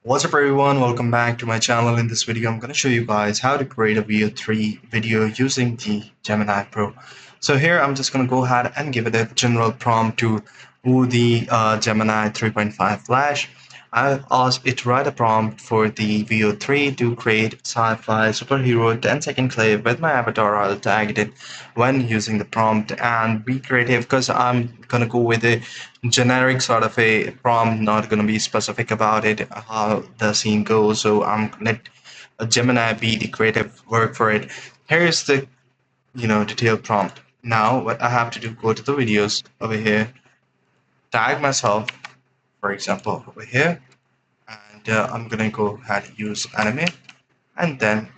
What's up everyone, welcome back to my channel. In this video I'm going to show you guys how to create a VO3 video using the Gemini Pro. So here I'm just going to go ahead and give it a general prompt to the Gemini 3.5 Flash. I've asked it to write a prompt for the VO3 to create sci-fi superhero 10-second clip with my avatar. I'll tag it when using the prompt and be creative because I'm gonna go with a generic sort of a prompt, not gonna be specific about it, how the scene goes. So I'm gonna let Gemini be the creative work for it. Here's the detailed prompt. Now what I have to do, go to the videos over here, tag myself, for example, over here, and I'm gonna go ahead and use anime and then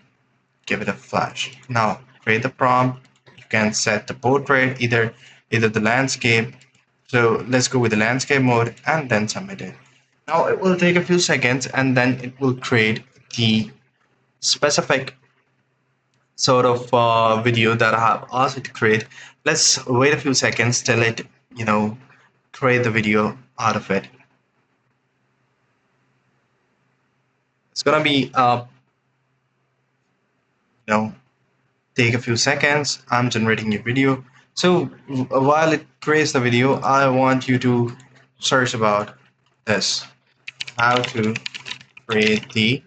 give it a flash. Now create the prompt. You can set the portrait, either the landscape. So let's go with the landscape mode and then submit it. Now it will take a few seconds and then it will create the specific sort of video that I have asked it to create. Let's wait a few seconds till it create the video out of it. It's gonna be take a few seconds. I'm generating your video. So while it creates the video, I want you to search about this: how to create the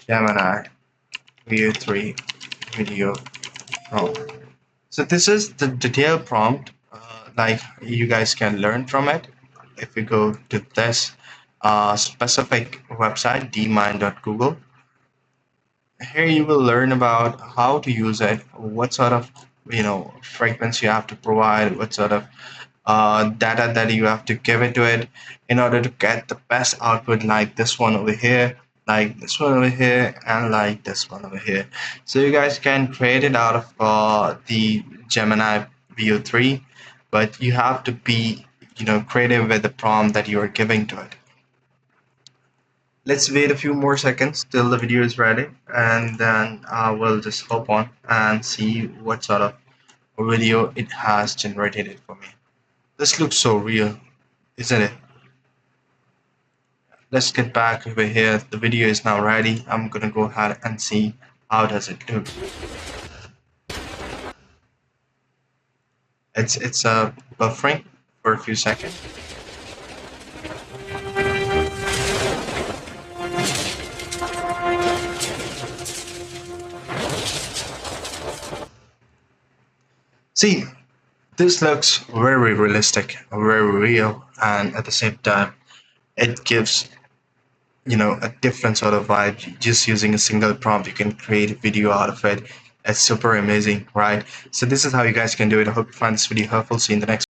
Gemini VO3 video prompt. So this is the detailed prompt. Like you guys can learn from it if we go to this specific website, dmind.google. Here you will learn about how to use it, what sort of frequency you have to provide, what sort of data that you have to give it to it in order to get the best output, like this one over here, like this one over here, and like this one over here. So you guys can create it out of the Gemini VO3, but you have to be creative with the prompt that you are giving to it. Let's wait a few more seconds till the video is ready, and then we'll just hop on and see what sort of video it has generated it for me. This looks so real, isn't it? Let's get back over here. The video is now ready. I'm gonna go ahead and see how does it look. It's buffering for a few seconds. See, this looks very realistic, very real, and at the same time, it gives a different sort of vibe. Just using a single prompt, you can create a video out of it. It's super amazing, right? So this is how you guys can do it. I hope you find this video helpful. See you in the next